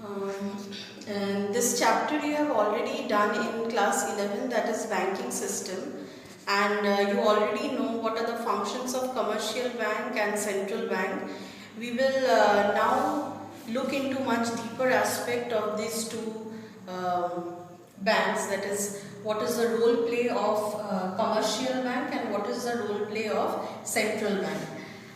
Um, and this chapter you have already done in class 11, that is banking system, and you already know what are the functions of commercial bank and central bank. We will now look into much deeper aspect of these two banks, that is what is the role play of commercial bank and what is the role play of central bank.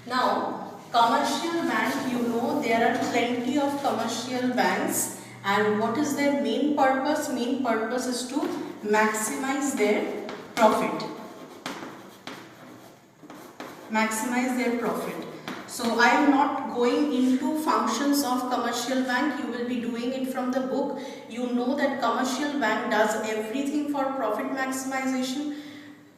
Now, commercial bank, you know there are plenty of commercial banks, and what is their main purpose? Main purpose is to maximize their profit. Maximize their profit. So I am not going into functions of commercial bank. You will be doing it from the book. You know that commercial bank does everything for profit maximization.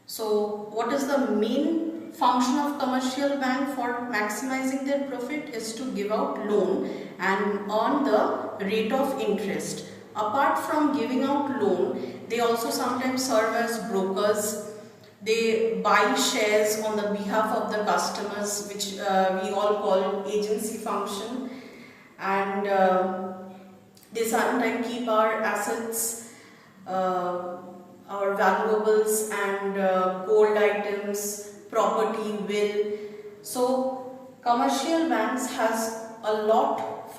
So what is the main function of commercial bank for maximizing their profit is to give out loan and earn the rate of interest. Apart from giving out loan, they also sometimes serve as brokers. They buy shares on the behalf of the customers, which we all call agency function, and they sometimes keep our assets, our valuables and gold items, property, will. So commercial banks has a lot of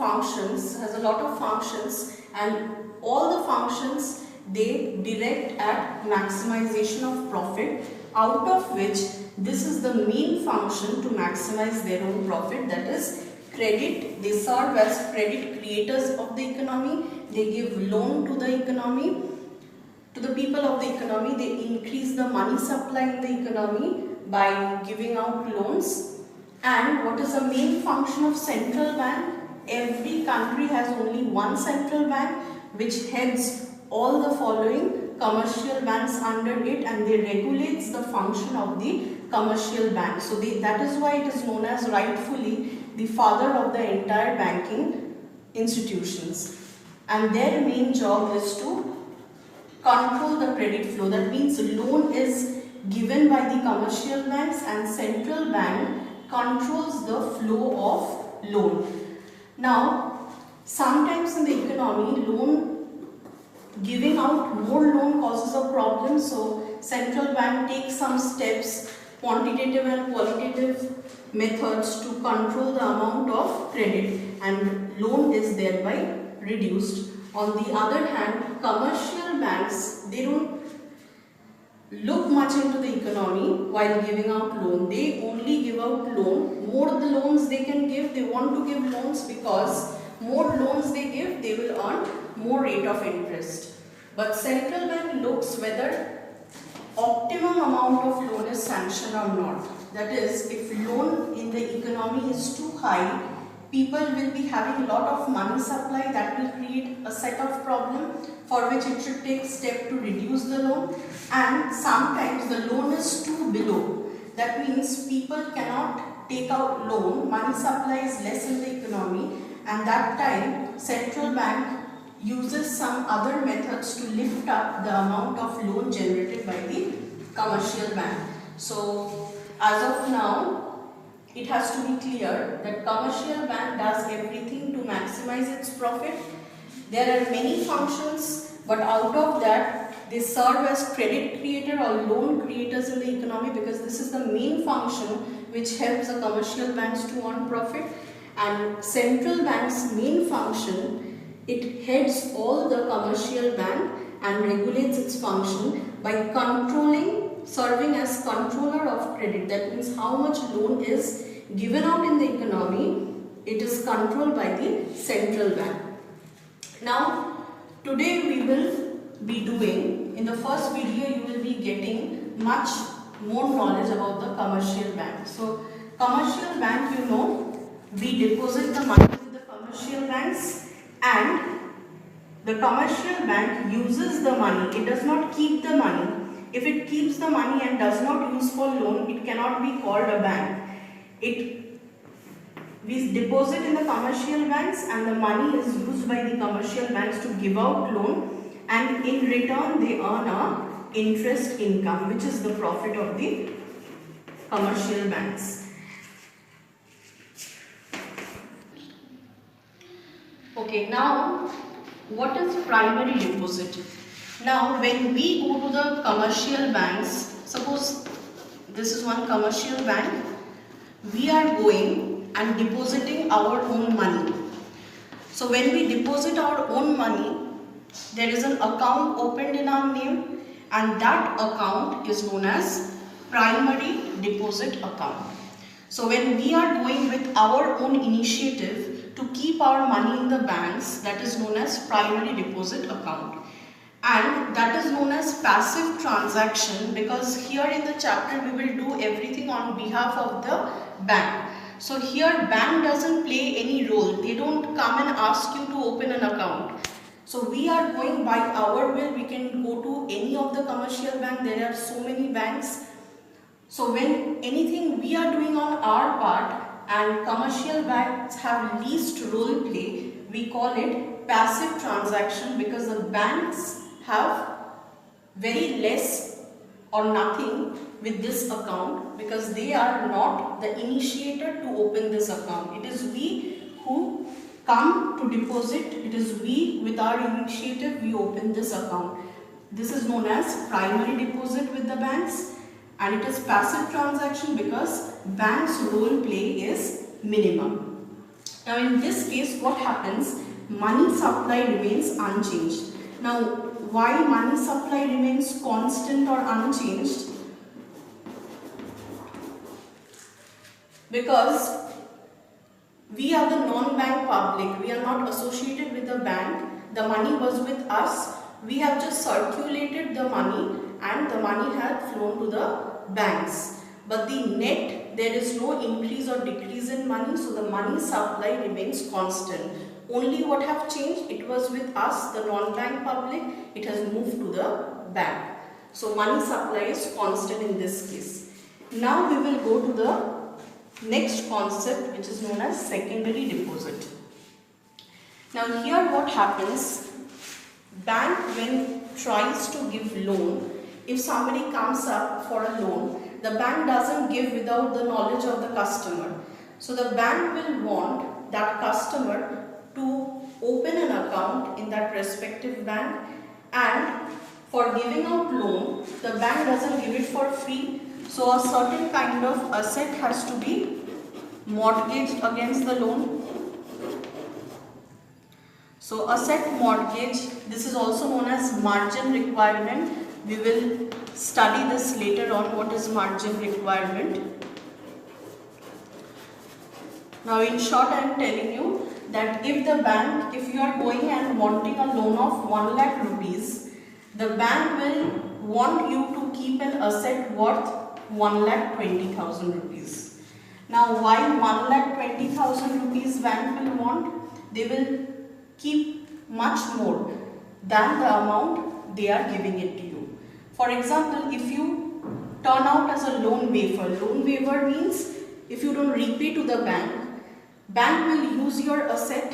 functions, and all the functions they direct at maximization of profit, out of which this is the main function to maximize their own profit, that is credit. They serve as credit creators of the economy. They give loan to the economy, to the people of the economy. They increase the money supply in the economy by giving out loans. And what is the main function of central bank? Every country has only one central bank which heads all the following commercial banks under it, and they regulates the function of the commercial bank. So that is why it is known as rightfully the father of the entire banking institutions. And their main job is to control the credit flow. That means loan is given by the commercial banks and central bank controls the flow of loan. Now, sometimes in the economy, giving out more loan causes a problem, so central bank takes some steps, quantitative and qualitative methods to control the amount of credit, and loan is thereby reduced. On the other hand, commercial banks, they don't look much into the economy while giving out loan. They only give out loan. More the loans they can give, they want to give loans because more loans they give, they will earn more rate of interest. But central bank looks whether optimum amount of loan is sanctioned or not. That is, if loan in the economy is too high, people will be having a lot of money supply, that will create a set of problem for which it should take step to reduce the loan. And sometimes the loan is too below. That means people cannot take out loan, money supply is less in the economy, and that time central bank uses some other methods to lift up the amount of loan generated by the commercial bank. So as of now, it has to be clear that commercial bank does everything to maximize its profit. There are many functions, but out of that they serve as credit creator or loan creators in the economy, because this is the main function which helps the commercial banks to earn profit. And central bank's main function, it heads all the commercial bank and regulates its function by controlling, serving as controller of credit. That means how much loan is given out in the economy, it is controlled by the central bank. Now, today we will be doing, in the first video you will be getting much more knowledge about the commercial bank. So, commercial bank, you know, we deposit the money with the commercial banks, and the commercial bank uses the money. It does not keep the money. If it keeps the money and does not use for loan, it cannot be called a bank. We deposit in the commercial banks, and the money is used by the commercial banks to give out loan, and in return they earn a interest income, which is the profit of the commercial banks. Okay, now what is primary deposit? Now when we go to the commercial banks, suppose this is one commercial bank, we are going and depositing our own money. So when we deposit our own money, there is an account opened in our name, and that account is known as primary deposit account. So when we are going with our own initiative to keep our money in the banks, that is known as primary deposit account. And that is known as passive transaction, because here in the chapter we will do everything on behalf of the bank. So here bank doesn't play any role. They don't come and ask you to open an account. So we are going by our will. We can go to any of the commercial bank. There are so many banks. So when anything we are doing on our part and commercial banks have least role play, we call it passive transaction, because the banks have very less or nothing with this account, because they are not the initiator to open this account. It is we who come to deposit. It is we with our initiative we open this account. This is known as primary deposit with the banks, and it is passive transaction because bank's role play is minimum. Now in this case what happens? Money supply remains unchanged. Now why money supply remains constant or unchanged? Because we are the non-bank public. We are not associated with the bank. The money was with us. We have just circulated the money and the money had flown to the banks. But the net, there is no increase or decrease in money. So the money supply remains constant. Only what have changed? It was with us, the non-bank public. It has moved to the bank. So money supply is constant in this case. Now we will go to the next concept, which is known as secondary deposit. Now here what happens? Bank when tries to give loan, if somebody comes up for a loan, the bank doesn't give without the knowledge of the customer. So the bank will want that customer to open an account in that respective bank, and for giving out loan, the bank doesn't give it for free. So a certain kind of asset has to be mortgaged against the loan. So asset mortgage, this is also known as margin requirement. We will study this later on, what is margin requirement. Now in short I am telling you that if the bank, if you are going and wanting a loan of 1 lakh rupees, the bank will want you to keep an asset worth 1,20,000 rupees. Now why 1,20,000 rupees bank will want? They will keep much more than the amount they are giving it to you. For example, if you turn out as a loan waiver, loan waiver means if you don't repay to the bank, bank will use your asset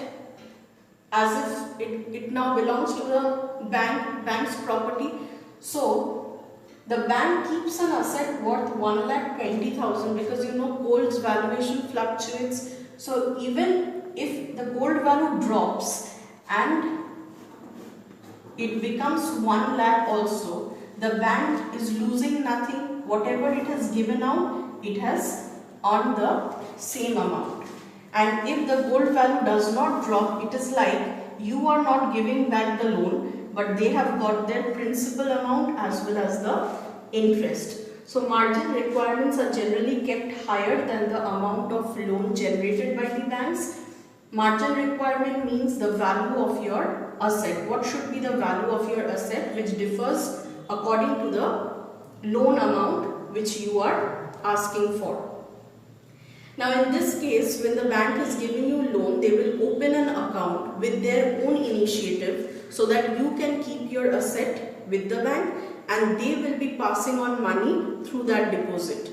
as if it now belongs to the bank's property. So the bank keeps an asset worth 1,20,000 because you know gold's valuation fluctuates. So even if the gold value drops and it becomes 1 lakh also, the bank is losing nothing. Whatever it has given out, it has earned the same amount. And if the gold value does not drop, it is like you are not giving back the loan, but they have got their principal amount as well as the interest. So margin requirements are generally kept higher than the amount of loan generated by the banks. Margin requirement means the value of your asset. What should be the value of your asset, which differs according to the loan amount which you are asking for. Now in this case, when the bank is giving you loan, they will open an account with their own initiative so that you can keep your asset with the bank, and they will be passing on money through that deposit.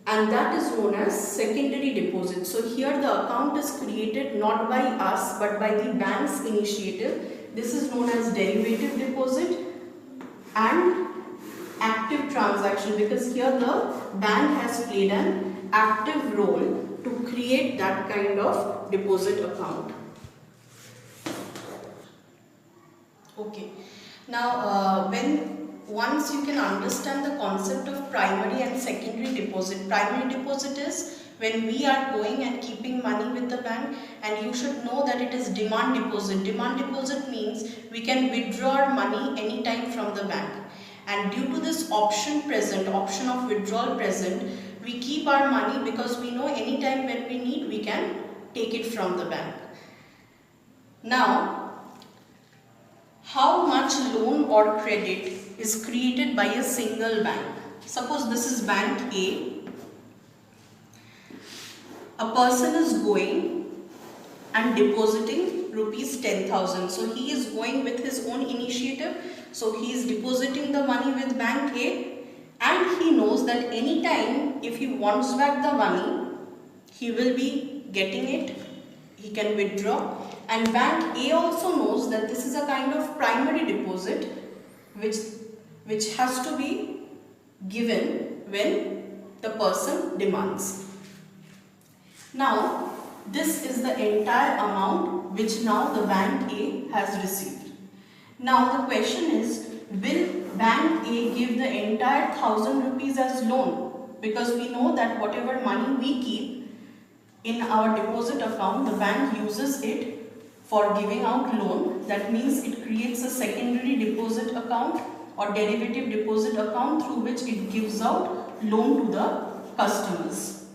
And that is known as secondary deposit. So here the account is created not by us but by the bank's initiative. This is known as derivative deposit and active transaction, because here the bank has played an active role to create that kind of deposit account. Okay. Now, once you can understand the concept of primary and secondary deposit. Primary deposit is when we are going and keeping money with the bank, and you should know that it is demand deposit. Demand deposit means we can withdraw our money anytime from the bank. And due to this option of withdrawal present, we keep our money because we know anytime when we need, we can take it from the bank. Now, how much loan or credit is created by a single bank? Suppose this is bank A. A person is going and depositing rupees 10,000. So he is going with his own initiative. So he is depositing the money with bank A, and he knows that anytime if he wants back the money, he will be getting it. He can withdraw. And bank A also knows that this is a kind of primary deposit which has to be given when the person demands. Now, this is the entire amount which now the bank A has received. Now the question is, will bank A give the entire 1,000 rupees as loan? Because we know that whatever money we keep in our deposit account, the bank uses it for giving out loan. That means it creates a secondary deposit account or derivative deposit account through which it gives out loan to the customers.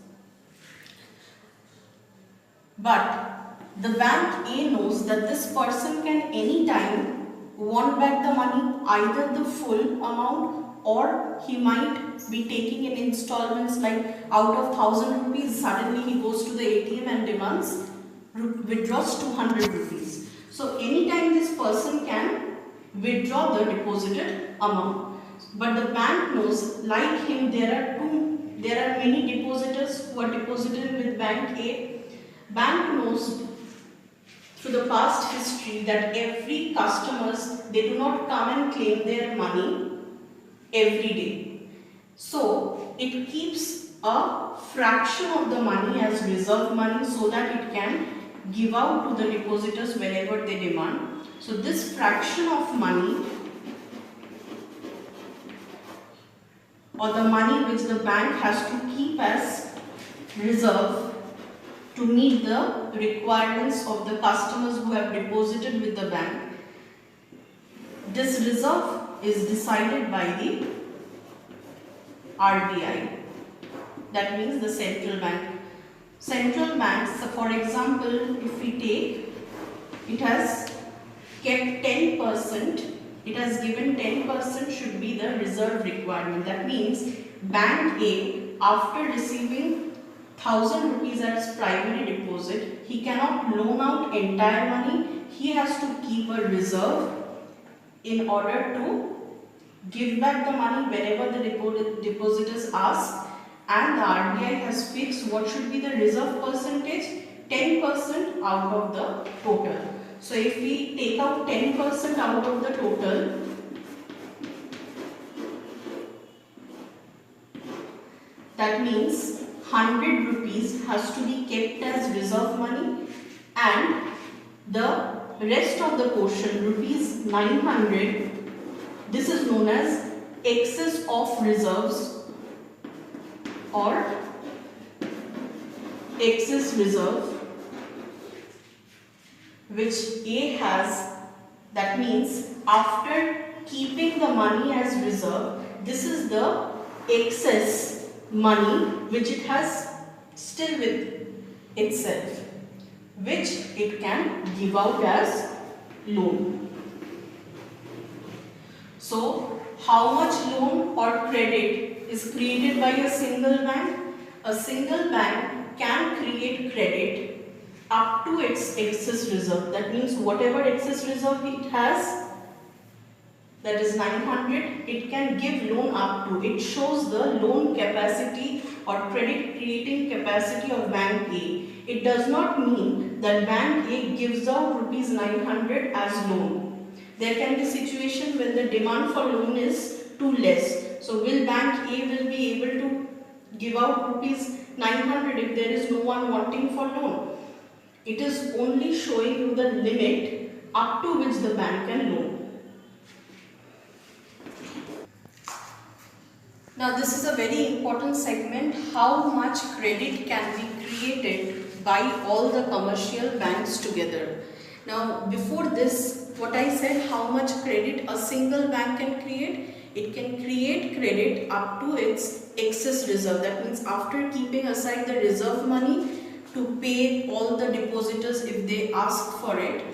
But the bank A knows that this person can anytime want back the money, either the full amount, or he might be taking in installments, like out of 1,000 rupees, suddenly he goes to the ATM and demands, withdraws 200 rupees. So anytime this person can withdraw the deposited amount. But the bank knows, like him, there are many depositors who are deposited with bank A. Bank knows through the past history that every customers, they do not come and claim their money every day. So it keeps a fraction of the money as reserve money so that it can give out to the depositors whenever they demand. So this fraction of money, or the money which the bank has to keep as reserve to meet the requirements of the customers who have deposited with the bank, this reserve is decided by the RBI. That means the central bank. Central banks, so for example, if we take, it has kept 10%, it has given 10% should be the reserve requirement. That means bank A, after receiving 1,000 rupees as primary deposit, he cannot loan out entire money. He has to keep a reserve in order to give back the money whenever the depositors ask, and the RBI has fixed what should be the reserve percentage, 10% out of the total. So if we take out 10% out of the total, that means 100 rupees has to be kept as reserve money, and the rest of the portion, rupees 900, this is known as excess of reserves or excess reserve, which A has. That means after keeping the money as reserve, this is the excess money which it has still with itself, which it can give out as loan. So how much loan or credit is created by a single bank? A single bank can create credit up to its excess reserve. That means whatever excess reserve it has, that is 900, it can give loan up to. It shows the loan capacity or credit creating capacity of bank A. It does not mean that bank A gives out rupees 900 as loan. There can be situation when the demand for loan is too less. So will bank A will be able to give out rupees 900 if there is no one wanting for loan? It is only showing you the limit up to which the bank can loan. Now this is a very important segment, how much credit can be created by all the commercial banks together. Now before this, what I said, how much credit a single bank can create? It can create credit up to its excess reserve. That means after keeping aside the reserve money to pay all the depositors if they ask for it,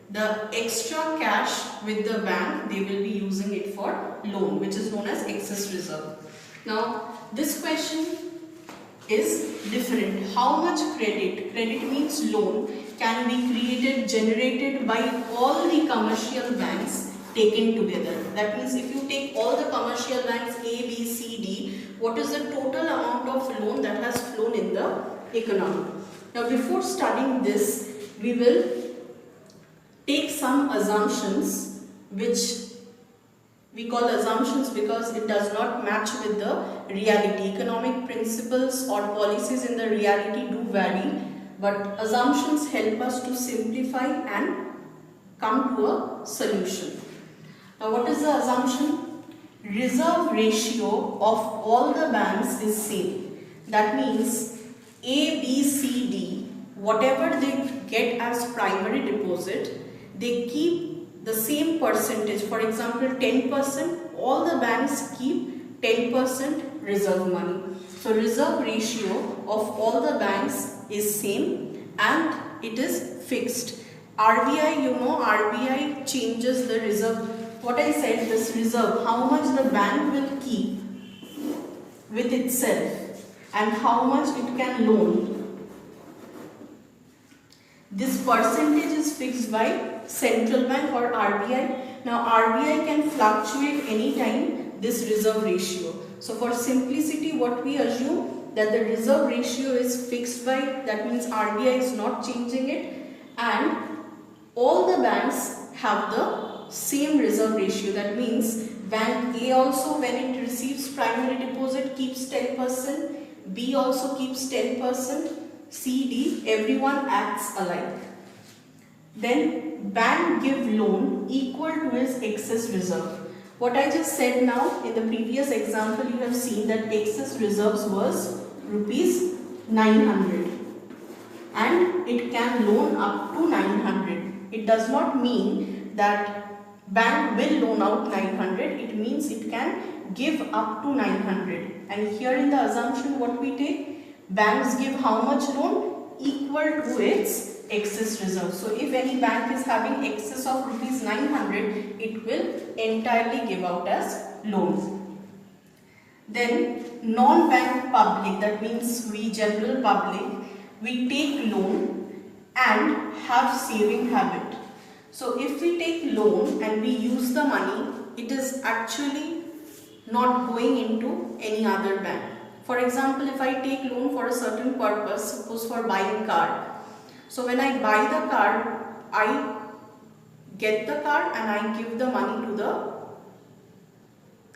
the extra cash with the bank, they will be using it for loan, which is known as excess reserve. Now this question is different. How much credit means loan, can be created, generated by all the commercial banks taken together? That means if you take all the commercial banks A, B, C, D, what is the total amount of loan that has flown in the economy? Now before studying this, we will take some assumptions, which we call assumptions because it does not match with the reality. Economic principles or policies in the reality do vary, but assumptions help us to simplify and come to a solution. Now what is the assumption? Reserve ratio of all the banks is same. That means A, B, C, D, whatever they get as primary deposit, they keep the same percentage. For example, 10%, all the banks keep 10% reserve money. So reserve ratio of all the banks is same and it is fixed. RBI, you know, RBI changes the reserve. What I said, this reserve, how much the bank will keep with itself and how much it can loan. This percentage is fixed by central bank or RBI. Now RBI can fluctuate anytime this reserve ratio. So for simplicity, what we assume that the reserve ratio is fixed by, that means RBI is not changing it, and all the banks have the same reserve ratio. That means bank A also, when it receives primary deposit, keeps 10%, B also keeps 10%, C, D, everyone acts alike. Then bank give loan equal to its excess reserve. What I just said now, in the previous example you have seen that excess reserves was rupees 900 and it can loan up to 900. It does not mean that bank will loan out 900, it means it can give up to 900. And here in the assumption what we take, banks give how much loan? Equal to its excess reserve. So if any bank is having excess of rupees 900, it will entirely give out as loan. Then non-bank public, that means we general public, we take loan and have saving habit. So if we take loan and we use the money, it is actually not going into any other bank. For example, if I take loan for a certain purpose, suppose for buying car. So when I buy the car, I get the car and I give the money to the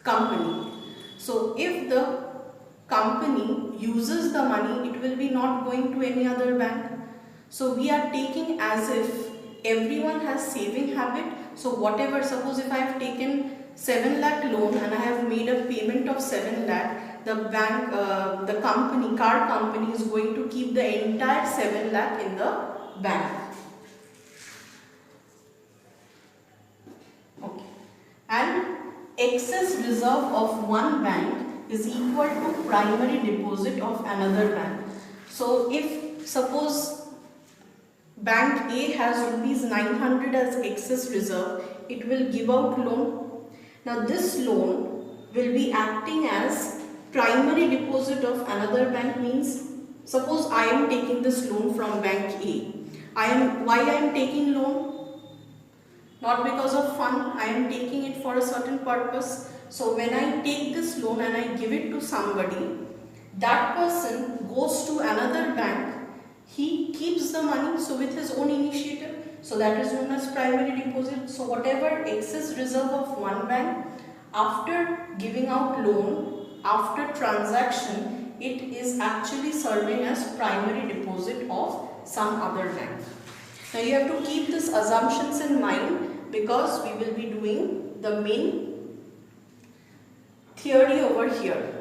company. So if the company uses the money, it will be not going to any other bank. So we are taking as if everyone has saving habit. So whatever, suppose if I have taken 7 lakh loan and I have made a payment of 7 lakh, the bank, the company, car company is going to keep the entire 7 lakh in the bank. Okay. And excess reserve of one bank is equal to primary deposit of another bank. So if suppose bank A has rupees 900 as excess reserve, it will give out loan. Now this loan will be acting as primary deposit of another bank, means suppose I am taking this loan from bank A. Why I am taking loan? Not because of fun, I am taking it for a certain purpose. So when I take this loan and I give it to somebody, that person goes to another bank, he keeps the money, so with his own initiative. So that is known as primary deposit. So whatever excess reserve of one bank, after giving out loan, after transaction, it is actually serving as primary deposit of some other bank. Now you have to keep these assumptions in mind because we will be doing the main theory over here.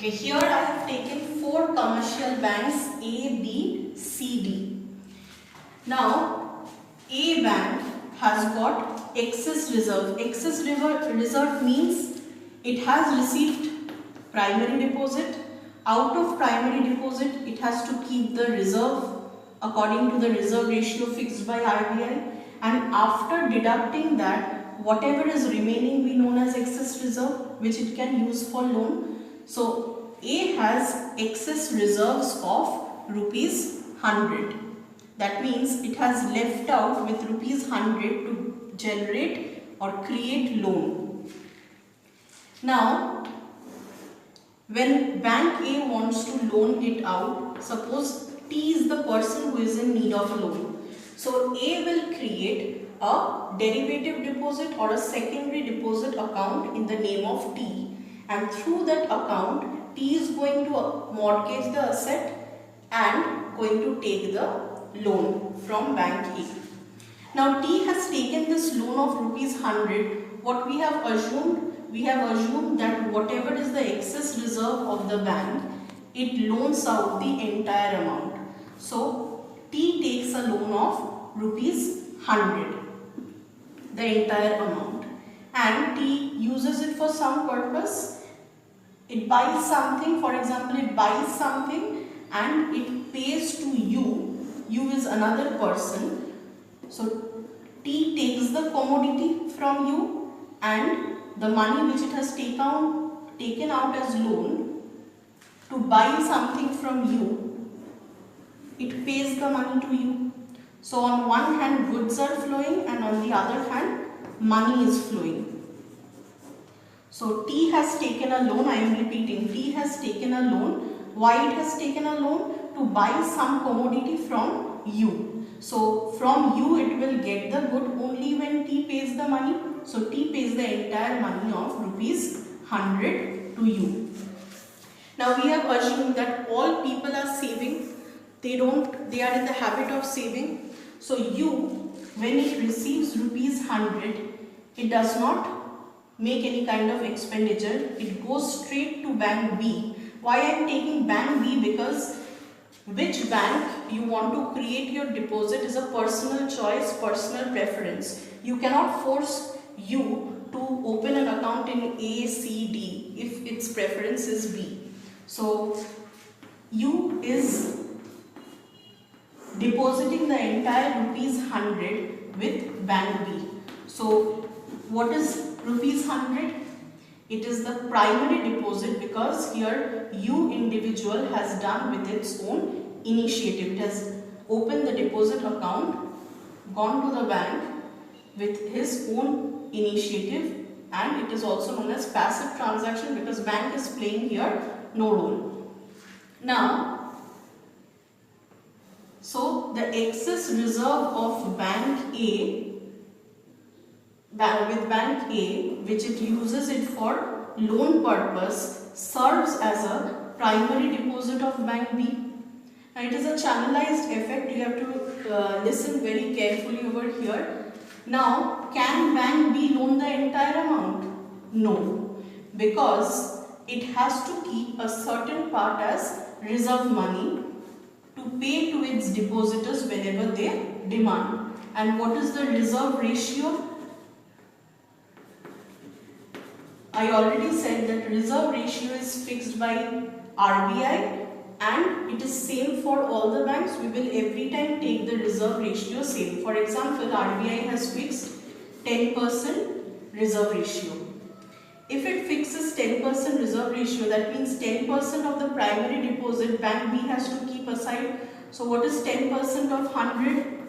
Okay, here I have taken 4 commercial banks A, B, C, D. Now, A bank has got excess reserve. Excess reserve means it has received primary deposit. Out of primary deposit, it has to keep the reserve according to the reserve ratio fixed by RBI, and after deducting that, whatever is remaining we known as excess reserve, which it can use for loan. So A has excess reserves of rupees 100. That means it has left out with rupees 100 to generate or create loan. Now, when bank A wants to loan it out, suppose T is the person who is in need of a loan. So A will create a derivative deposit or a secondary deposit account in the name of T, and through that account T is going to mortgage the asset and going to take the loan from bank A. Now T has taken this loan of rupees 100. What we have assumed? We have assumed that whatever is the excess reserve of the bank, it loans out the entire amount. So T takes a loan of rupees 100, the entire amount, and T uses it for some purpose. It buys something, for example, it buys something and it pays to U. U is another person. So T takes the commodity from U, and the money which it has taken out as loan to buy something from you, it pays the money to you. So on one hand goods are flowing and on the other hand money is flowing. So T has taken a loan, I am repeating, T has taken a loan. Why it has taken a loan? To buy some commodity from you. So from you it will get the good only when T pays the money. So T pays the entire money of rupees 100 to you. Now we have assumed that all people are saving. They are in the habit of saving. So U, when it receives rupees 100, it does not make any kind of expenditure. It goes straight to bank B. Why I am taking bank B? Because which bank you want to create your deposit is a personal choice, personal preference. You cannot force U to open an account in A, C, D if its preference is B. So U is depositing the entire rupees 100 with bank B. So what is rupees 100? It is the primary deposit, because here U individual has done with its own initiative. It has opened the deposit account, gone to the bank with his own initiative, and it is also known as passive transaction because bank is playing here no role. Now, so the excess reserve of bank A, with bank A, which it uses it for loan purpose, serves as a primary deposit of bank B. Now it is a channelized effect. You have to listen very carefully over here. Now, can bank B loan the entire amount? No, because it has to keep a certain part as reserve money to pay to its depositors whenever they demand. And what is the reserve ratio? I already said that reserve ratio is fixed by RBI, and it is same for all the banks. We will every time take the reserve ratio same. For example, RBI has fixed 10% reserve ratio. If it fixes 10% reserve ratio, that means 10% of the primary deposit bank B has to keep aside. So what is 10% of 100?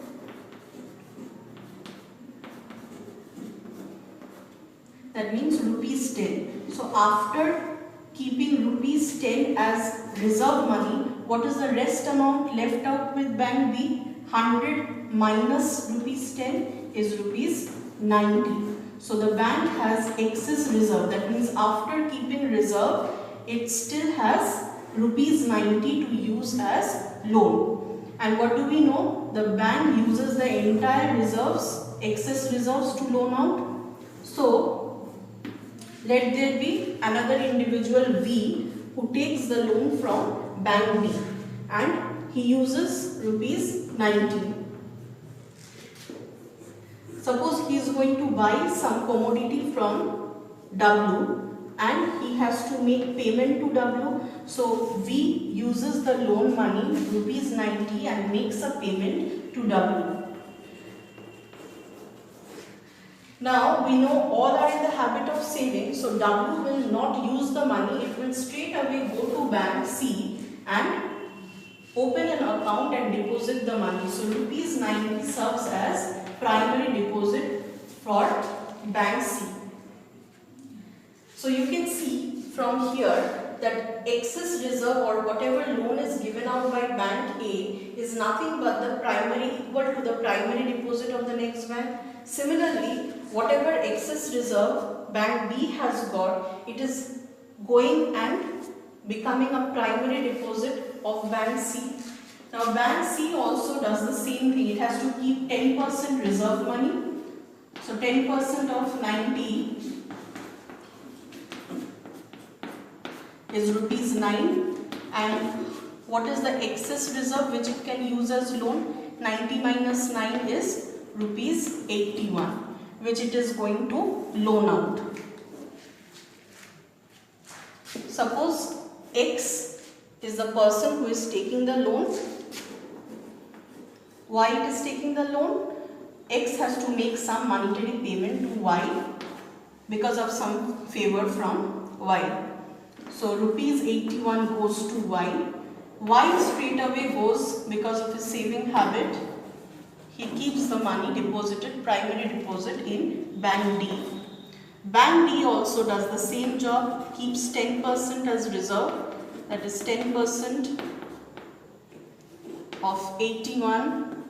That means rupees 10. So after keeping rupees 10 as reserve money, what is the rest amount left out with bank B? 100 minus rupees 10 is rupees 90. So the bank has excess reserve. That means after keeping reserve, it still has rupees 90 to use as loan. And what do we know? The bank uses the entire reserves, excess reserves, to loan out. So let there be another individual V who takes the loan from bank B and he uses rupees 90. Suppose he is going to buy some commodity from W and he has to make payment to W. So V uses the loan money rupees 90 and makes a payment to W. Now we know all are in the habit of saving, so W will not use the money, it will straight away go to bank C and open an account and deposit the money. So rupees 90 serves as primary deposit for bank C. So you can see from here that excess reserve or whatever loan is given out by bank A is nothing but the primary equal to the primary deposit of the next bank. Similarly, whatever excess reserve bank B has got, it is going and becoming a primary deposit of bank C. Now bank C also does the same thing. It has to keep 10% reserve money. So 10% of 90 is rupees 9, and what is the excess reserve which it can use as loan? 90 minus 9 is rupees 81, which it is going to loan out. Suppose X is the person who is taking the loan. Y it is taking the loan. X has to make some monetary payment to Y because of some favor from Y. So rupees 81 goes to Y. Y straight away goes, because of his saving habit, he keeps the money deposited, primary deposit, in bank D. Bank D also does the same job, keeps 10% as reserve, that is 10% of 81,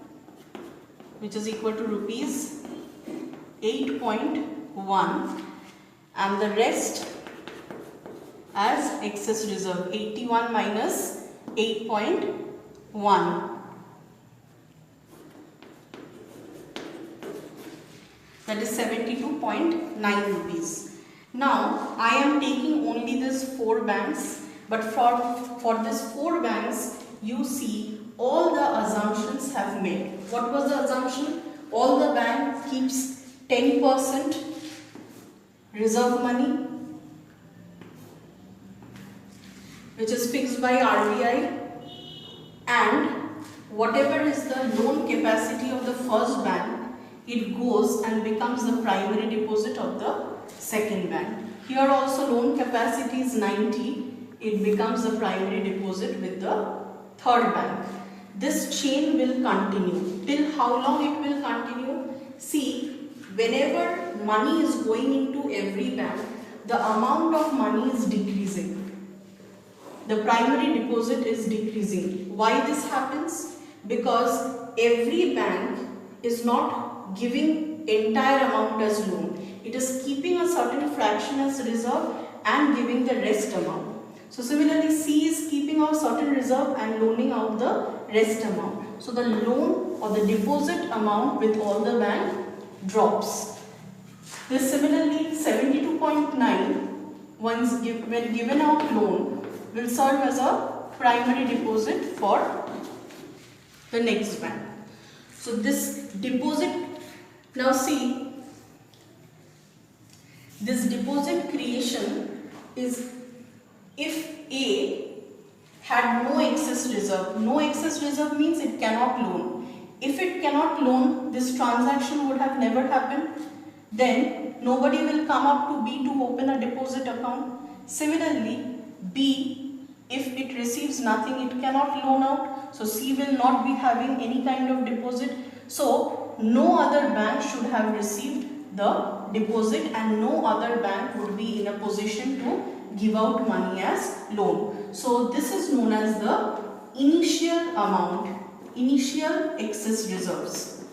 which is equal to rupees 8.1, and the rest as excess reserve, 81 minus 8.1. That is 72.9 rupees. Now I am taking only these 4 banks, but for these 4 banks you see all the assumptions have made. What was the assumption? All the bank keeps 10% reserve money, which is fixed by RBI, and whatever is the loan capacity of the first bank, it goes and becomes the primary deposit of the second bank. Here also loan capacity is 90, it becomes the primary deposit with the third bank. This chain will continue. Till how long it will continue? See, whenever money is going into every bank, the amount of money is decreasing. The primary deposit is decreasing. Why this happens? Because every bank is not giving entire amount as loan. It is keeping a certain fraction as reserve and giving the rest amount. So similarly, C is keeping a certain reserve and loaning out the rest amount. So the loan or the deposit amount with all the bank drops. This similarly 72.9 when given out loan will serve as a primary deposit for the next bank. So this deposit, now see, this deposit creation is if A had no excess reserve. No excess reserve means it cannot loan. If it cannot loan, this transaction would have never happened. Then nobody will come up to B to open a deposit account. Similarly, B, if it receives nothing, it cannot loan out. So C will not be having any kind of deposit. So no other bank should have received the deposit and no other bank would be in a position to give out money as loan. So this is known as the initial amount, initial excess reserves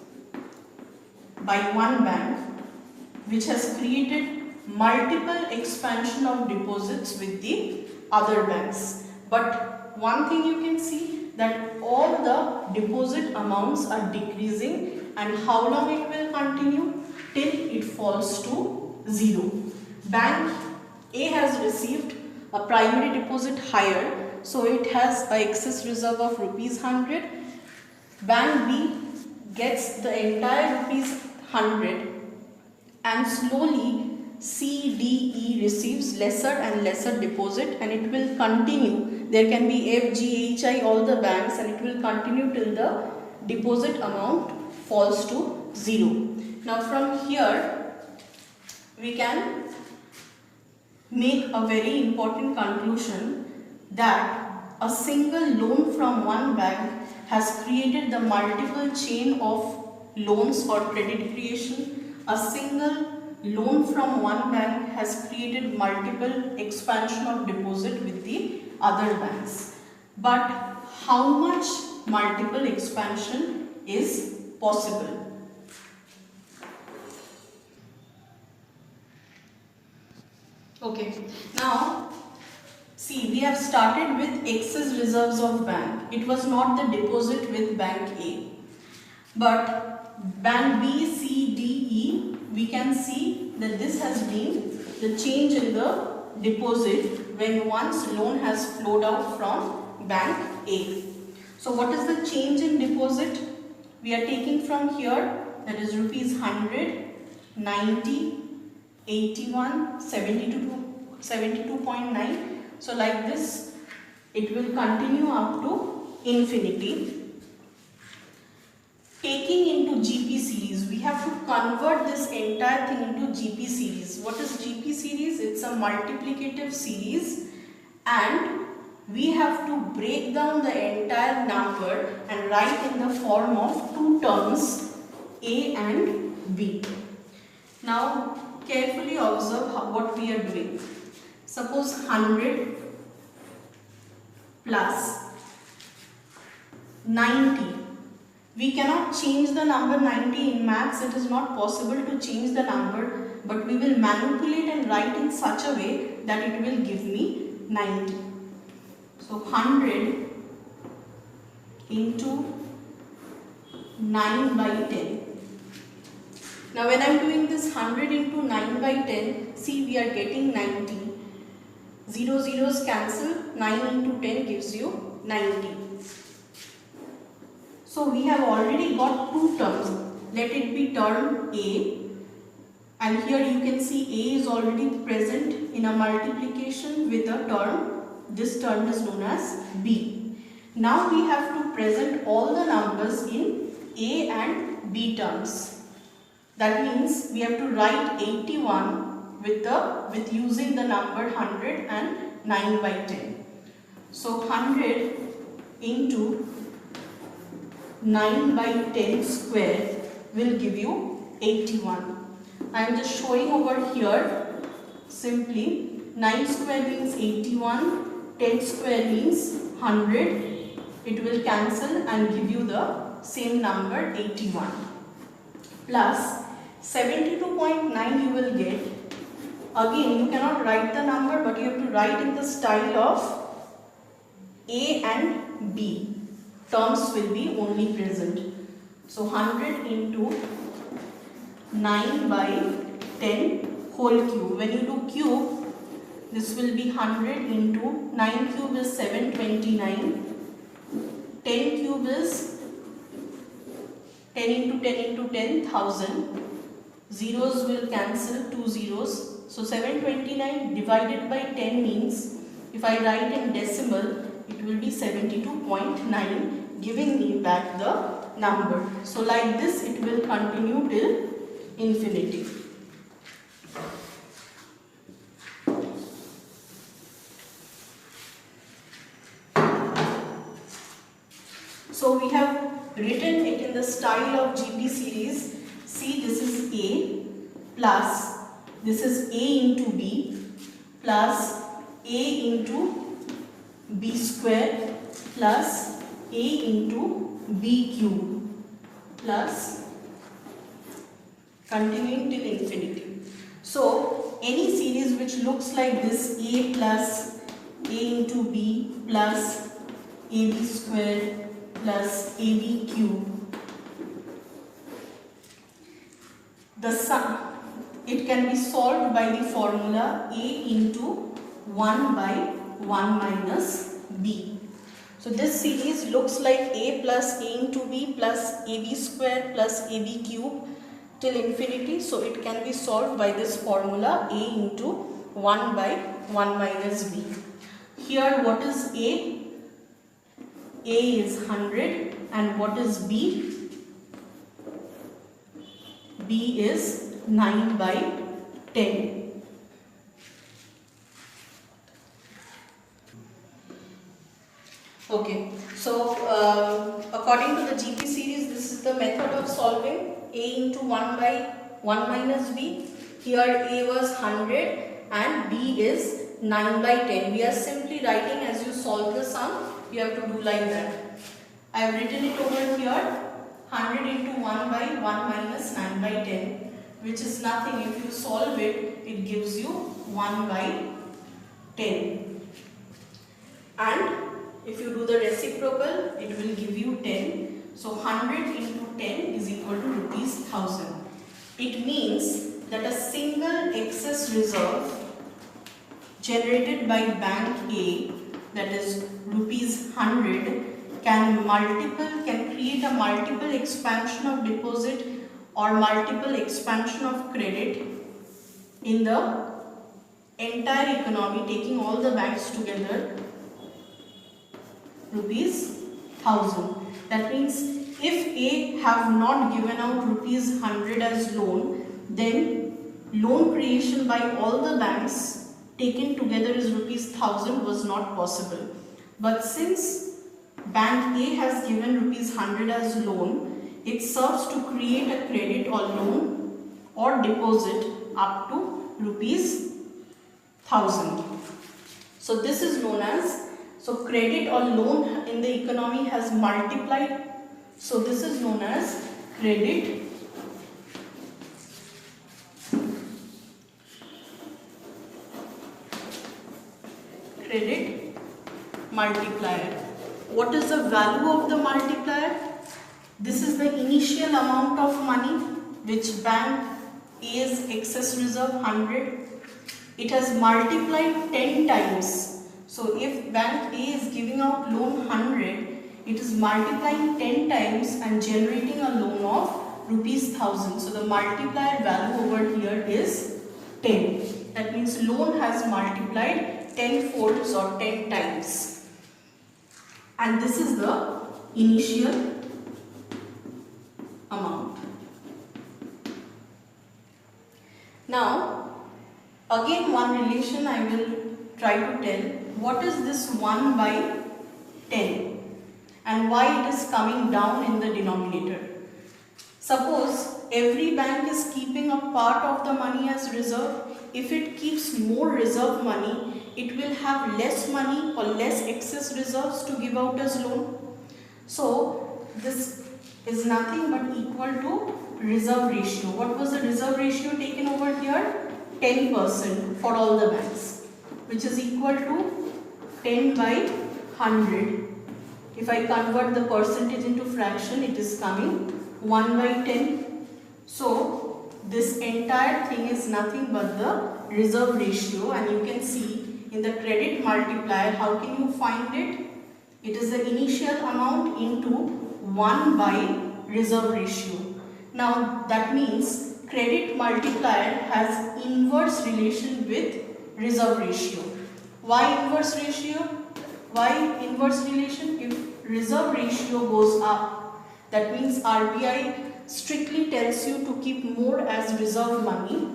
by one bank, which has created multiple expansion of deposits with the other banks. But one thing you can see that all the deposit amounts are decreasing, and how long it will continue? Till it falls to 0. Bank A has received a primary deposit higher, so it has a excess reserve of rupees 100. Bank B gets the entire rupees 100 and slowly CDE receives lesser and lesser deposit, and it will continue. There can be F, G, H, I, all the banks, and it will continue till the deposit amount falls to 0. Now from here we can make a very important conclusion that a single loan from one bank has created the multiple chain of loans or credit creation. A single loan from one bank has created multiple expansion of deposit with the other banks. But how much multiple expansion is possible? Okay, now see, we have started with excess reserves of bank. It was not the deposit with bank A, but bank B, C, D, E, we can see that this has been the change in the deposit when one's loan has flowed out from bank A. So what is the change in deposit? We are taking from here, that is rupees 100, 90, 81, 72.9. So like this it will continue up to infinity. Taking into GP series, we have to convert this entire thing into GP series. What is GP series? It's a multiplicative series, and we have to break down the entire number and write in the form of two terms, A and B. Now carefully observe what we are doing. Suppose 100 plus 90. We cannot change the number 90 in maths. It is not possible to change the number, but we will manipulate and write in such a way that it will give me 90. So 100 into 9 by 10. Now when I am doing this 100 into 9 by 10, see, we are getting 90. 0 zeros cancel, 9 into 10 gives you 90. So we have already got two terms. Let it be term A, and here you can see A is already present in a multiplication with a term. This term is known as B. Now we have to present all the numbers in A and B terms. That means we have to write 81 with using the number 100 and 9 by 10. So 100 into 9 by 10 square will give you 81. I am just showing over here simply 9 square means 81, 10 square means 100. It will cancel and give you the same number 81. Plus 72.9 you will get. Again, you cannot write the number, but you have to write in the style of A and B. Terms will be only present. So 100 into 9 by 10 whole cube. When you do cube, this will be 100 into 9 cube is 729. 10 cube is 10 into 10 into 10, 1000. Zeros will cancel, 2 zeros. So 729 divided by 10 means, if I write in decimal, it will be 72.9, giving me back the number. So like this it will continue till infinity. So we have written it in the style of GP series. See, this is A plus this is A into B plus A into B square plus A into B cube plus continuing till infinity. So any series which looks like this, A plus A into B plus AB square plus AB cube, the sum, it can be solved by the formula A into 1 by 1 minus b. So this series looks like a plus a into b plus ab square plus ab cube till infinity. So it can be solved by this formula, a into 1 by 1 minus b. Here what is a? A is 100, and what is b? B is 9 by 10. Okay, so according to the GP series, this is the method of solving. A into 1 by 1 minus b. Here a was 100 and b is 9 by 10. We are simply writing, as you solve the sum, you have to do like that. I have written it over here, 100 into 1 by 1 minus 9 by 10, which is nothing. If you solve it, it gives you 1 by 10. And if you do the reciprocal, it will give you 10. So 100 into 10 is equal to rupees 1000. It means that a single excess reserve generated by bank A, that is rupees 100, can create a multiple expansion of deposit or multiple expansion of credit in the entire economy, taking all the banks together, rupees 1000. That means if A have not given out rupees 100 as loan, then loan creation by all the banks taken together is rupees 1000 was not possible. But since Bank A has given rupees 100 as loan, it serves to create a credit or loan or deposit up to rupees 1000. So this is known as, so credit or loan in the economy has multiplied. So this is known as credit multiplier. What is the value of the multiplier? This is the initial amount of money which bank A's excess reserve 100. It has multiplied 10 times. So if bank A is giving out loan 100, it is multiplying 10 times and generating a loan of rupees 1000. So the multiplier value over here is 10. That means loan has multiplied 10 folds or 10 times. And this is the initial amount. Now, again one relation I will try to tell. What is this 1 by 10 and why it is coming down in the denominator? Suppose every bank is keeping a part of the money as reserve. If it keeps more reserve money, it will have less money or less excess reserves to give out as loan. So this is nothing but equal to reserve ratio. What was the reserve ratio taken over here? 10% for all the banks, which is equal to 10 by 100. If I convert the percentage into fraction, it is coming 1 by 10. So this entire thing is nothing but the reserve ratio, and you can see in the credit multiplier, how can you find it? It is the initial amount into 1 by reserve ratio. Now that means credit multiplier has inverse relation with reserve ratio. Why inverse ratio? Why inverse relation? If reserve ratio goes up, that means RBI strictly tells you to keep more as reserve money.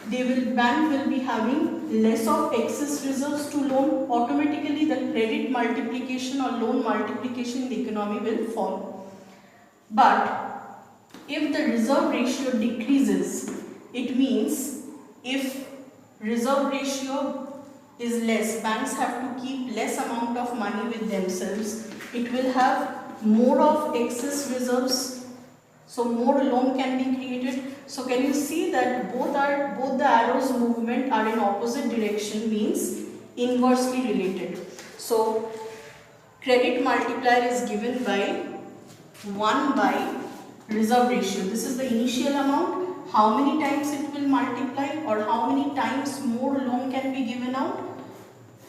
Bank will be having less of excess reserves to loan. Automatically the credit multiplication or loan multiplication in the economy will fall. But if the reserve ratio decreases, it means if reserve ratio is less, banks have to keep less amount of money with themselves. It will have more of excess reserves, so more loan can be created. So can you see that both the arrows movement are in opposite direction, means inversely related. So credit multiplier is given by 1 by reserve ratio. This is the initial amount, how many times it will multiply or how many times more loan can be given out.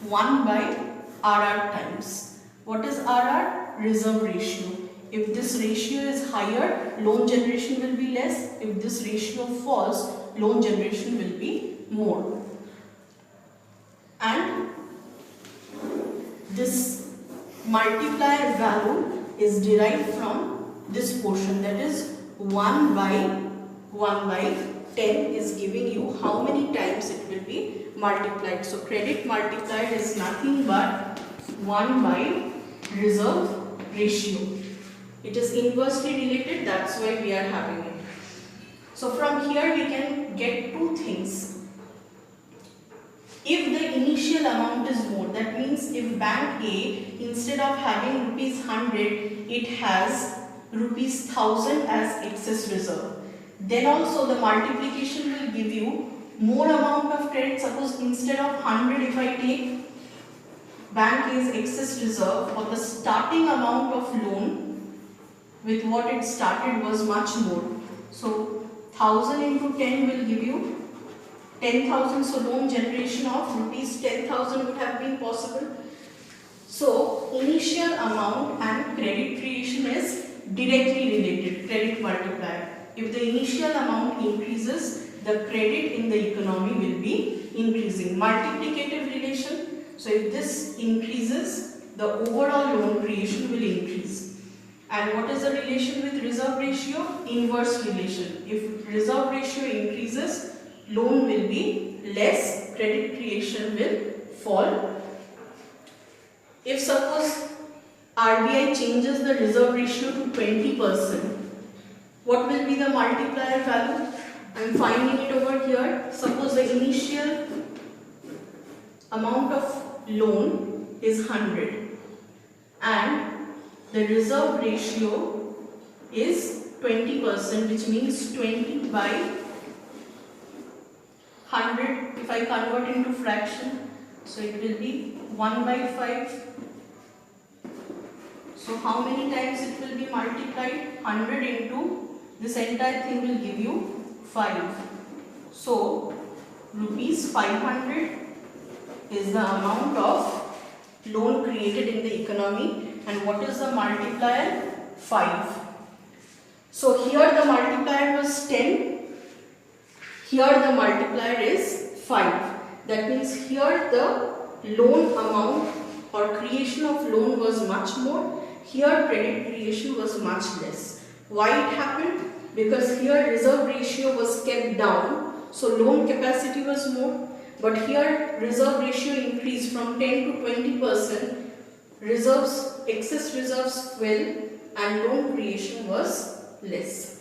1 by RR times. What is RR? Reserve ratio. If this ratio is higher, loan generation will be less. If this ratio falls, loan generation will be more. And this multiplier value is derived from this portion, that is 1 by 10 is giving you how many times it will be multiplied. So credit multiplied is nothing but 1 by reserve ratio. It is inversely related, that's why we are having it. So from here we can get two things. If the initial amount is more, that means if bank A, instead of having rupees 100, it has rupees 1000 as excess reserve, then also the multiplication will give you more amount of credit. Suppose instead of 100, if I take bank A's excess reserve, for the starting amount of loan with what it started was much more. So 1000 into 10 will give you 10,000. So loan generation of rupees 10,000 would have been possible. So initial amount and credit creation is directly related, credit multiplier. If the initial amount increases, the credit in the economy will be increasing. Multiplicative relation. So if this increases, the overall loan creation will increase. And what is the relation with reserve ratio? Inverse relation. If reserve ratio increases, loan will be less, credit creation will fall. If suppose RBI changes the reserve ratio to 20%, what will be the multiplier value? I am finding it over here. Suppose the initial amount of loan is 100 and the reserve ratio is 20%, which means 20 by 100. If I convert into fraction, so it will be 1 by 5. So how many times it will be multiplied? 100 into this entire thing will give you 5. So rupees 500 is the amount of loan created in the economy. And what is the multiplier? 5. So here the multiplier was 10. Here the multiplier is 5. That means here the loan amount or creation of loan was much more. Here credit creation was much less. Why it happened? Because here reserve ratio was kept down, so loan capacity was more. But here reserve ratio increased from 10 to 20%. Reserves, excess reserves fell and loan creation was less.